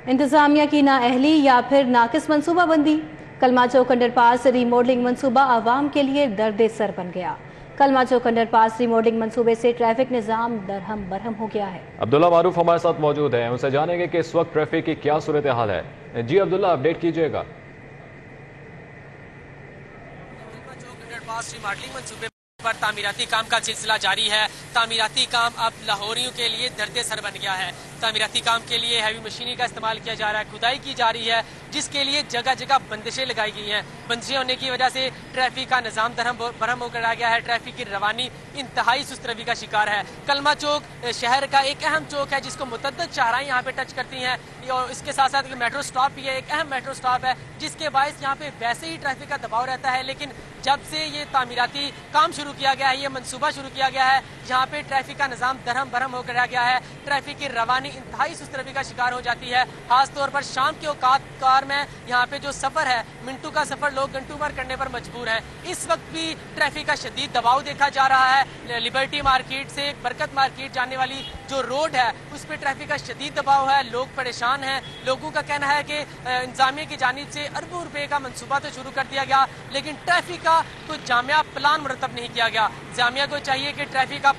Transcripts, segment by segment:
इंतजामिया की नाअहली या फिर नाकिस मनसूबा बंदी। कलमा चौक अंडरपास रीमॉडलिंग मनसूबा आवाम के लिए दर्द सर बन गया। कलमा चौक अंडरपास रीमॉडलिंग मनसूबे से ट्रैफिक निज़ाम दरहम बरहम हो गया है। अब्दुल्ला मारूफ हमारे साथ मौजूद हैं, उनसे जानेंगे कि इस वक्त ट्रैफिक की क्या सूरत हाल है। जी अब्दुल्ला, अपडेट कीजिएगा। रीमॉडलिंग मनसूबे पर तामीराती काम का सिलसिला जारी है। तामीराती काम अब लाहौरियों के लिए दर्द सर बन गया है। तामीराती काम के लिए हैवी मशीनरी का इस्तेमाल किया जा रहा है, खुदाई की जा रही है, जिसके लिए जगह जगह बंदिशें लगाई गई हैं। बंदिशें होने की वजह से ट्रैफिक का निज़ाम दरहम बरहम होकर आ गया है। ट्रैफिक की रवानी इंतहाई सुस्त रवि का शिकार है। कलमा चौक शहर का एक अहम चौक है जिसको मुतअद्दिद शाहराएं यहाँ पे टच करती हैं, और इसके साथ साथ मेट्रो स्टॉप भी है, एक अहम मेट्रो स्टॉप है, जिसके बायस यहाँ पे वैसे ही ट्रैफिक का दबाव रहता है। लेकिन जब से ये तामीराती काम शुरू किया गया है, ये मनसूबा शुरू किया गया है, यहाँ पे ट्रैफिक का निज़ाम दरहम बरहम होकर आ गया है। ट्रैफिक की रवानी इंतहाई सुस्त रवि का शिकार हो जाती है। खास तौर पर शाम के औकात कार में यहाँ पे जो सफर है, मिनटों का सफर लोग घंटों भर करने पर मजबूर हैं। इस वक्त भी ट्रैफिक का शदीद दबाव देखा जा रहा है। लिबर्टी मार्केट से बरकत मार्केट जाने वाली जो रोड है, उस पर ट्रैफिक का शदीद दबाव है। लोग परेशान हैं। लोगों का कहना है कि इंतजामिया की जानिब से अरबों रुपए का मनसूबा तो शुरू कर दिया गया, लेकिन ट्रैफिक का कोई जामिया प्लान मुरतब नहीं किया गया। जामिया को चाहिए कि ट्रैफिक का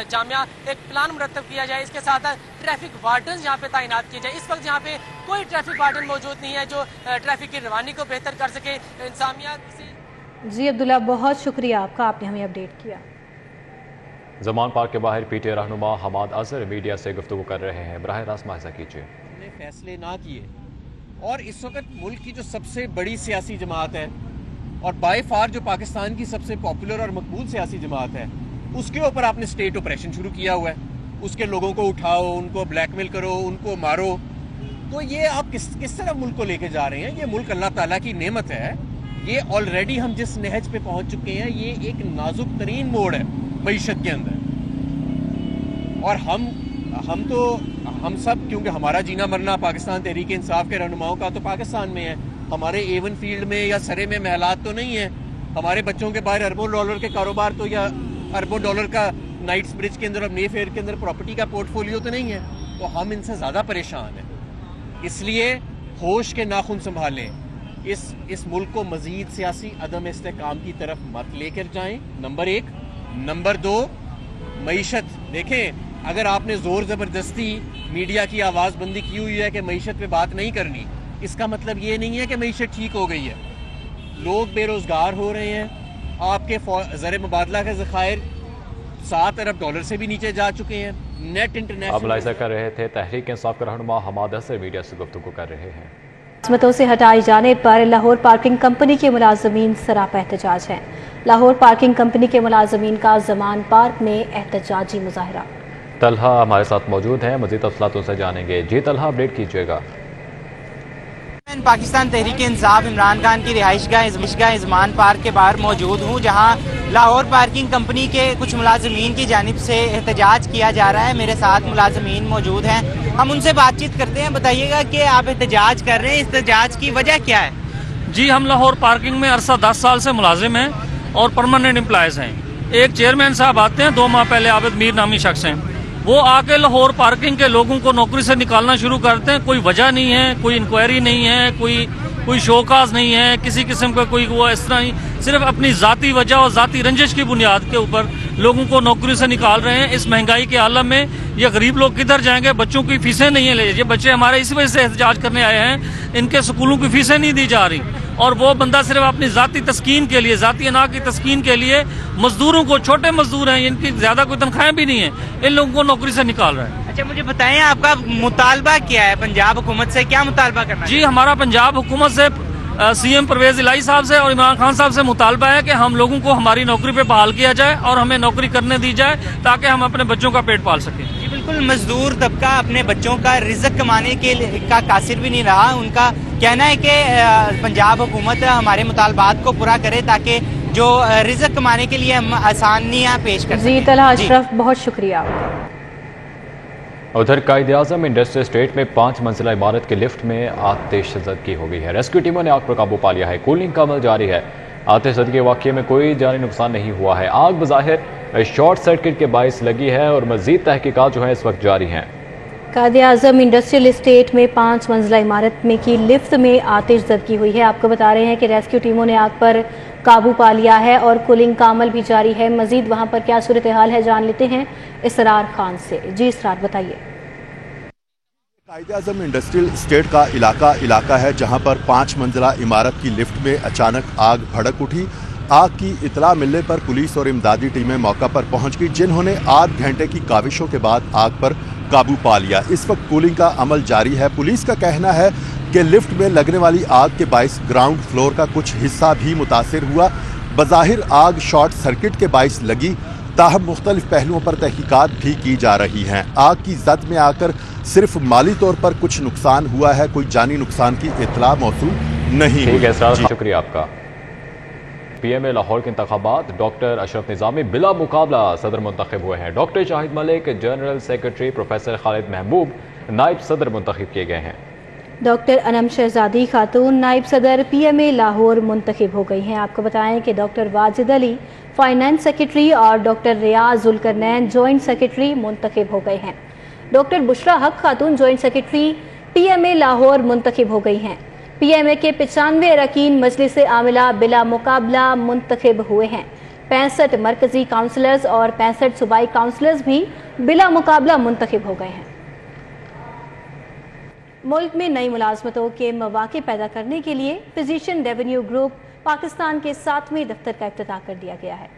जामिया एक प्लान मुरतब किया जाए। इसके साथ ट्रैफिक वार्डन यहाँ पे तैनात किए जाए। इस वक्त यहाँ पे कोई ट्रैफिक वार्डन मौजूद नहीं है जो ट्रैफिक की रवानी को बेहतर कर सके। इंतजामिया से जी अब्दुल्ला, बहुत शुक्रिया आपका, आपने हमें अपडेट किया। जमान पार्क के बाहर पीटीआई रहनुमा हमाद अजहर मीडिया से गुफ्तगू कर रहे हैं, बराह रास्त मुआहिजा कीजिए। हमने फैसले ना किए, और इस वक्त मुल्क की जो सबसे बड़ी सियासी जमात है और बाय फार जो पाकिस्तान की सबसे पॉपुलर और मकबूल सियासी जमात है, उसके ऊपर आपने स्टेट ऑपरेशन शुरू किया हुआ है। उसके लोगों को उठाओ, उनको ब्लैकमेल करो, उनको मारो। तो ये आप किस तरह मुल्क को लेके जा रहे हैं? ये मुल्क अल्लाह ताला की नेमत है। ये ऑलरेडी हम जिस नहज पे पहुंच चुके हैं, ये एक नाजुक तरीन मोड़ है मईशत के अंदर। और हम सब, क्योंकि हमारा जीना मरना पाकिस्तान तहरीक इंसाफ के रहनुमाओं का तो पाकिस्तान में है, हमारे एवन फील्ड में या सरे में महलात तो नहीं है। हमारे बच्चों के बाहर अरबों डॉलर के कारोबार तो, या अरबों डॉलर का नाइट्स ब्रिज के अंदर और मे फेयर के अंदर प्रॉपर्टी का पोर्टफोलियो तो नहीं है। तो हम इनसे ज़्यादा परेशान हैं। इसलिए होश के नाखून संभालें। इस मुल्क को मजीद सियासी अदम इस्तेकाम की तरफ मत लेकर जाएं, नंबर 1। नंबर 2, मईशत देखें, अगर आपने ज़ोर ज़बरदस्ती मीडिया की आवाज़ बंदी की हुई है कि मईशत पे बात नहीं करनी, इसका मतलब ये नहीं है कि मईशत ठीक हो गई है। लोग बेरोज़गार हो रहे हैं। आपके ज़र मुबादला के ज़खायर 7 अरब डॉलर से भी नीचे जा चुके हैं। नेट इंटरनेशनल मुलाहिजा कर रहे थे तहरीक इंसाफ के रहनुमा हमाद अजहर मीडिया से गुफ्तगू कर रहे हैं। किस्मतों से हटाए जाने पर लाहौर पार्किंग कंपनी के मुलाजमीन सरापा एहतजाज हैं। लाहौर पार्किंग कंपनी के मुलाजमीन का जमान पार्क में एहतजाजी मुजाहरा। तलहा हमारे साथ मौजूद हैं, मजीद तफसीलात उनसे जानेंगे। जी तलहा, अपडेट कीजिएगा। पाकिस्तान तहरीक इंसाफ इमरान खान की रिहाइशगाह ज़मान पार्क के बाहर मौजूद हूँ, जहाँ लाहौर पार्किंग कंपनी के कुछ मुलाजमीन की जानिब से एहतजाज किया जा रहा है। मेरे साथ मुलाजमीन मौजूद हैं, हम उनसे बातचीत करते हैं। बताइएगा कि आप एहतजाज कर रहे हैं, एहतजाज की वजह क्या है? जी, हम लाहौर पार्किंग में अरसा 10 साल से मुलाजिम हैं और परमानेंट एम्प्लॉयज़ हैं। एक चेयरमैन साहब आते हैं, 2 माह पहले आबिद मीर नामी शख्स हैं, वो आके लाहौर पार्किंग के लोगों को नौकरी से निकालना शुरू करते हैं। कोई वजह नहीं है, कोई इंक्वायरी नहीं है, कोई शोकाज नहीं है, किसी किस्म का कोई वो इस तरह ही सिर्फ अपनी ज़ाती वजह और ज़ाती रंजिश की बुनियाद के ऊपर लोगों को नौकरी से निकाल रहे हैं। इस महंगाई के आलम में ये गरीब लोग किधर जाएंगे? बच्चों की फीसें नहीं है, ये बच्चे हमारे इसी वजह से एहतजाज करने आए हैं, इनके स्कूलों की फीसें नहीं दी जा रही, और वो बंदा सिर्फ अपनी ज़ाती तस्कीन के लिए, ज़ाती अना की तस्कीन के लिए मजदूरों को, छोटे मजदूर हैं, इनकी ज़्यादा कोई तनख्वाहें भी नहीं है, इन लोगों को नौकरी से निकाल रहे हैं। अच्छा, मुझे बताएं आपका मुतालबा क्या है? पंजाब हुकूमत से क्या मुतालबा करना है? जी, हमारा पंजाब हुकूमत से, सीएम परवेज इलाही साहब से और इमरान खान साहब से मुतालबा है कि हम लोगों को हमारी नौकरी पे बहाल किया जाए और हमें नौकरी करने दी जाए ताकि हम अपने बच्चों का पेट पाल सकें। जी बिल्कुल, मजदूर तबका अपने बच्चों का रिज़्क कमाने के का कासिर भी नहीं रहा। उनका कहना है कि पंजाब हुकूमत हमारे मुतालबात को पूरा करे ताकि जो रिज़्क कमाने के लिए हम आसानियाँ पेश कर सकें। जी तलहा अशरफ, बहुत शुक्रिया। उधर कायद-ए-आज़म इंडस्ट्रियल स्टेट में 5 मंजिला इमारत के लिफ्ट में आतिशज़दी हो गई है। रेस्क्यू टीमों ने आग पर काबू पा लिया है। कूलिंग का अमल जारी है। आतिशज़दी के वाक़ये में कोई जानी नुकसान नहीं हुआ है। आग बज़ाहिर शॉर्ट सर्किट के बाइस लगी है और मज़ीद तहकीकात जो है इस वक्त जारी हैं। कायदे आजम इंडस्ट्रियल एस्टेट में 5 मंजिला इमारत में की लिफ्ट में आतिश ज़दगी हुई है। आपको बता रहे हैं कि रेस्क्यू टीमों ने आग पर काबू पा लिया है और कूलिंग का अमल भी जारी है। मजीद वहां पर क्या सूरत हाल है जान लेते हैं इसरार खान से। जी इसरार बताइए। कायदे आजम इंडस्ट्रियल एस्टेट का इलाका है जहां पर 5 मंजिला इमारत की लिफ्ट में अचानक आग भड़क उठी। आग की इतला मिलने पर पुलिस और इमदादी टीमें मौका पर पहुंच गई, जिन्होंने आध घंटे की काविशों के बाद आग पर काबू पा लिया। इस वक्त कूलिंग का अमल जारी है। पुलिस का कहना है कि लिफ्ट में लगने वाली आग के बाइस ग्राउंड फ्लोर का कुछ हिस्सा भी मुतासिर हुआ। बज़ाहिर आग शॉर्ट सर्किट के बाइस लगी, ताहम मुख्तलिफ पहलुओं पर तहकीकात भी की जा रही हैं। आग की जद में आकर सिर्फ माली तौर पर कुछ नुकसान हुआ है, कोई जानी नुकसान की इत्तला मौसूल नहीं हुई। ठीक है सर, शुक्रिया आपका। पीएमए लाहौर के इंतखाबात डॉक्टर अशरफ निज़ामी बिला मुकाबला सदर मुंतखब हुए हैं। Doctor Shahid Malik general secretary, professor Khalid महबूब नायब सदर मुंतखब किए गए हैं। डॉक्टर अनम शहजादी खातून नायब सदर पीएमए लाहौर मुंतखब हो गई हैं। आपको बताएं कि doctor Wajid Ali finance secretary और डॉक्टर रियाज जुल्करनैन जॉइंट सेक्रेटरी मुंतखब हो गए हैं। डॉक्टर बुशरा हक खातून जॉइंट सेक्रेटरी पीएमए लाहौर मुंतखब हो गई हैं। पीएमए के 95 अरकान मजलिस आमिला बिला मुकाबला मुंतखब हुए हैं। 65 मरकजी काउंसलर्स और 65 सूबाई काउंसलर्स भी बिला मुकाबला मुंतखब हो गए हैं। मुल्क में नई मुलाजमतों के मौके पैदा करने के लिए फिजिशियन रेवेन्यू ग्रुप पाकिस्तान के 7वें दफ्तर का इफ्तिताह कर दिया गया है।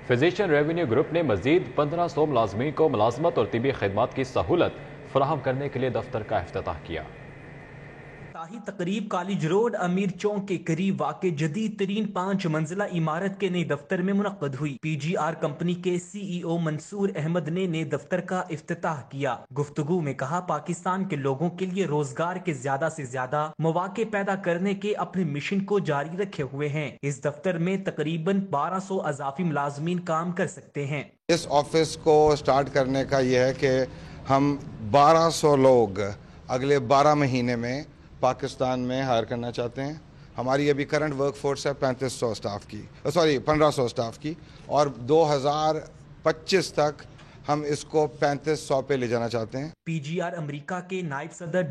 फिजिशियन रेवेन्यू ग्रुप ने मजीद 1500 मुलाजमीन को मुलाजमत और तिबी खिदमात की सहूलत फराहम करने के लिए दफ्तर का इफ्तिताह किया। तकरीब कॉलेज रोड अमीर चौक के करीब वाक़े जदीद तरीन 5 मंजिला इमारत के नए दफ्तर में मुनक्कद हुई। पीजीआर कंपनी के सीईओ मंसूर अहमद ने नए दफ्तर का इफ्तिताह किया। गुफ्तगू में कहा, पाकिस्तान के लोगों के लिए रोजगार के ज्यादा से ज्यादा मौके पैदा करने के अपने मिशन को जारी रखे हुए हैं। इस दफ्तर में तकरीबन 1200 अजाफी मुलाजमीन काम कर सकते हैं। इस ऑफिस को स्टार्ट करने का यह है कि हम 1200 लोग अगले 12 महीने में पाकिस्तान में हायर करना चाहते हैं। हमारी अभी करंट वर्कफोर्स है 1500 स्टाफ की, 1500 स्टाफ की, और 2025 तक हम इसको 3500 पे ले जाना चाहते हैं। पीजीआर अमेरिका के नायब सदर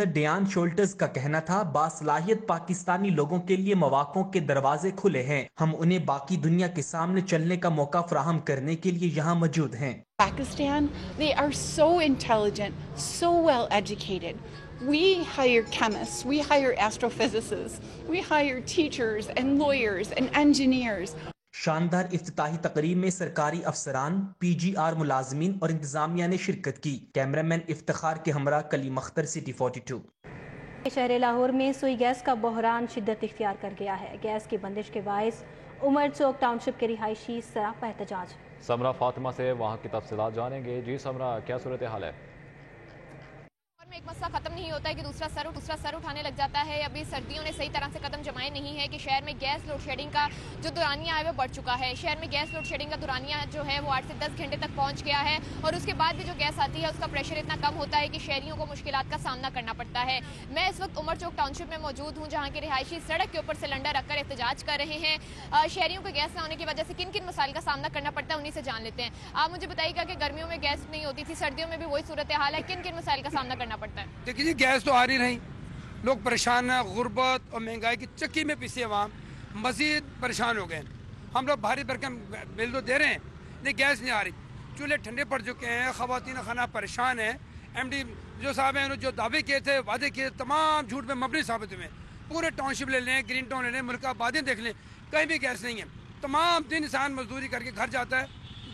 डयान शोल्टर्स का कहना था, बासलाहियत पाकिस्तानी लोगों के लिए मौकों के दरवाजे खुले हैं। हम उन्हें बाकी दुनिया के सामने चलने का मौका फराहम करने के लिए यहाँ मौजूद हैं। Pakistan, they are so intelligent, so well educated. We hire chemists, we hire astrophysicists, we hire teachers and lawyers and engineers. शानदार इफ्तिताही तकरीब में सरकारी अफसरान, पीजीआर मुलाजमीन और इंतजामिया ने शिरकत की। कैमरामैन इफ्तिखार के हमरा कलीम अख्तर, सिटी 42। शहर लाहौर में सुई गैस का बहरान शिद्दत इख्तियार कर गया है। गैस की बंदिश के बायस उमर चौक टाउनशिप के रिहायशी सरापा एहतजाज। समरा फातिमा से वहाँ की तफसीलात जानेंगे। जी समरा, क्या सूरत हाल है? एक मसला खत्म नहीं होता है कि दूसरा सर उठाने लग जाता है। अभी सर्दियों ने सही तरह से कदम जमाए नहीं है कि शहर में गैस लोड शेडिंग का जो दुरानिया है वो बढ़ चुका है। शहर में गैस लोड शेडिंग का दुरानिया जो है वो 8 से 10 घंटे तक पहुंच गया है और उसके बाद भी जो गैस आती है उसका प्रेशर इतना कम होता है कि शहरियों को मुश्किलात का सामना करना पड़ता है। मैं इस वक्त उमर चौक टाउनशिप में मौजूद हूँ, जहाँ के रिहायशी सड़क के ऊपर सिलेंडर रखकर एहतजाज कर रहे हैं। शहरियों को गैस न होने की वजह से किन किन मसाइल का सामना करना पड़ता है, उन्हीं से जान लेते हैं। आप मुझे बताइएगा कि गर्मियों में गैस नहीं होती थी, सर्दियों में भी वही सूरत हाल है, किन किन मसाइल का सामना करना पड़ता है? देखिए, गैस तो आ रही नहीं, लोग परेशान हैं। गुर्बत और महंगाई की चक्की में पिसी अवाम मजीद परेशान हो गए। हम लोग भारी भरकम बिल तो दे रहे हैं, लेकिन गैस नहीं आ रही। चूल्हे ठंडे पड़ चुके हैं, खवातीन खाना परेशान है। एमडी जो साहब हैं, जो दावे किए थे, वादे किए, तमाम झूठ में मबनी साबित हुए। पूरे टाउनशिप ले लें, ग्रीन टाउन ले लें, मुल्क आबादियाँ देख लें, कहीं भी गैस नहीं है। तमाम दिन इंसान मजदूरी करके घर जाता है,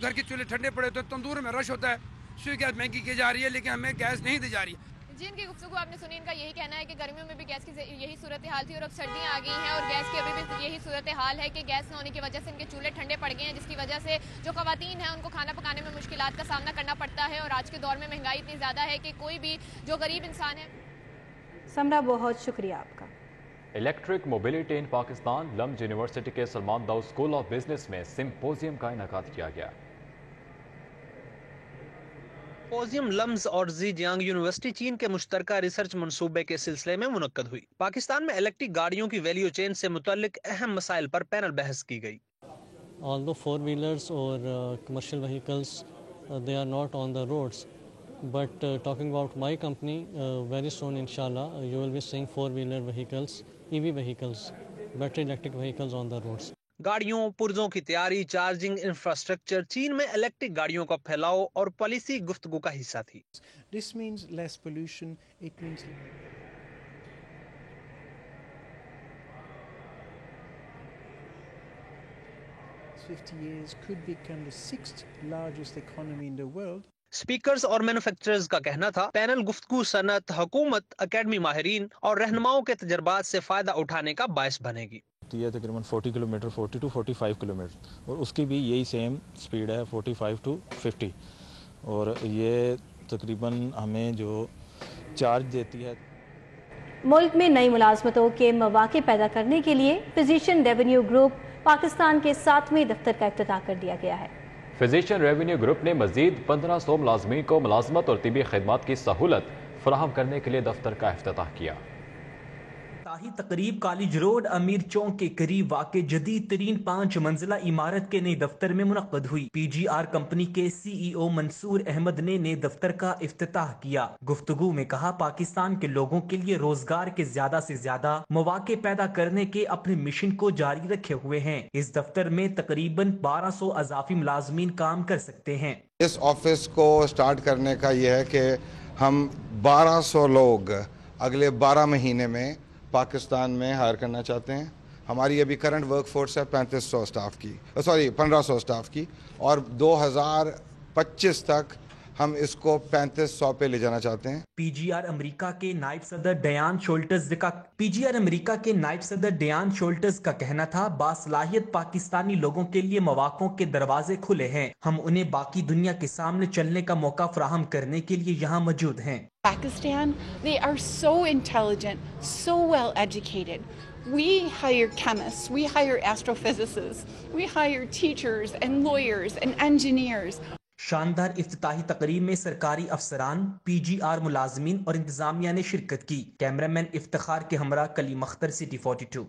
घर के चूल्हे ठंडे पड़े होते हैं, तंदूर में रश होता है। सुई गैस महंगी की जा रही है, लेकिन हमें गैस नहीं दी जा रही है। जिनकी गुफ्तगू आपने सुनी, इनका यही कहना है कि गर्मियों में भी गैस की यही सूरत हाल थी और अब सर्दियां आ गई हैं और गैस की अभी भी यही सूरत हाल है कि गैस न होने की वजह से इनके चूल्हे ठंडे पड़ गए हैं, जिसकी वजह से जो खवातीन हैं उनको खाना पकाने में मुश्किलात का सामना करना पड़ता है। और आज के दौर में महंगाई इतनी ज़्यादा है कि कोई भी जो गरीब इंसान है। समरा, बहुत शुक्रिया आपका। Electric mobility in Pakistan LUMS university के Salman Daud school of business में सिम्पोजियम का इनेकाद किया गया। सिम्पोजियम लम्स और ज़ीजियांग यूनिवर्सिटी चीन के मुश्तरका रिसर्च मंसूबे के सिलसिले में मुनक्कद हुई। पाकिस्तान में इलेक्ट्रिक गाड़ियों की वैल्यू चेन से मुतल्लिक अहम मसाइल पर पैनल बहस की गई। ऑल्दो 4 व्हीलर्स और commercial vehicles they are not on the roads. But talking about my company, very soon inshallah you will be seeing 4-wheeler vehicles, EV vehicles, battery electric vehicles on the roads. गाड़ियों, पुर्जों की तैयारी, charging infrastructure चीन में electric गाड़ियों का फैलाव और पॉलिसी गुफ्तगू का हिस्सा थी। This means less pollution, it means 50 years could become the 6th largest economy in the world. Speakers और मैन्युफैक्चरर्स का कहना था पैनल गुफ्तगू सनत, हुकूमत, अकेडमी माहिरीन और रहनुमाओं के तजर्बात से फायदा उठाने का बायस बनेगी। ये तकरीबन 40 किलोमीटर, 40 to 45 किलोमीटर, और उसकी भी यही सेम स्पीड है 45 to 50, और ये तकरीबन हमें जो चार्ज देती है। मुल्क में नई मुलाजमतों के मौके पैदा करने के लिए फिजिशियन रेवेन्यू ग्रुप पाकिस्तान के 7वें दफ्तर का इफ्तिताह कर दिया गया है। फिजिशियन रेवेन्यू ग्रुप ने मजीद 1500 मुलाजमीन को मुलाजमत और तिबी खिदमात की सहूलत फराहम करने के लिए दफ्तर का इफ्तिताह किया। तकरीब कॉलेज रोड अमीर चौक के करीब वाक़े जदीद तरीन 5 मंजिला इमारत के नए दफ्तर में मुनक्कद हुई। PGR कंपनी के CEO मंसूर अहमद ने नए दफ्तर का इफ्तिताह किया। गुफ्तगू में कहा, पाकिस्तान के लोगों के लिए रोजगार के ज्यादा से ज्यादा मौके पैदा करने के अपने मिशन को जारी रखे हुए हैं। इस दफ्तर में तकरीबन 1200 अजाफी मुलाजमीन काम कर सकते हैं। इस ऑफिस को स्टार्ट करने का यह है कि हम 1200 लोग अगले 12 महीने में पाकिस्तान में हायर करना चाहते हैं। हमारी अभी करंट वर्कफोर्स है 1500 स्टाफ की, 1500 स्टाफ की, और 2025 तक हम इसको 3500 पे ले जाना चाहते हैं। PGR अमेरिका के नायब सदर डयान शोल्टर्स का कहना था, बासलाहियत पाकिस्तानी लोगों के लिए मौकों के दरवाजे खुले हैं। हम उन्हें बाकी दुनिया के सामने चलने का मौका फराहम करने के लिए यहाँ मौजूद हैं। Pakistan, they are so intelligent, so well educated. We hire chemists, we hire astrophysicists, we hire teachers and lawyers and engineers. शानदार इफ्तिताही तकरीब में सरकारी अफसरान, PGR मुलाजमीन और इंतजामिया ने शिरकत की। कैमरामैन इफ्तिखार के हमरा कलीम अख्तर, City 42।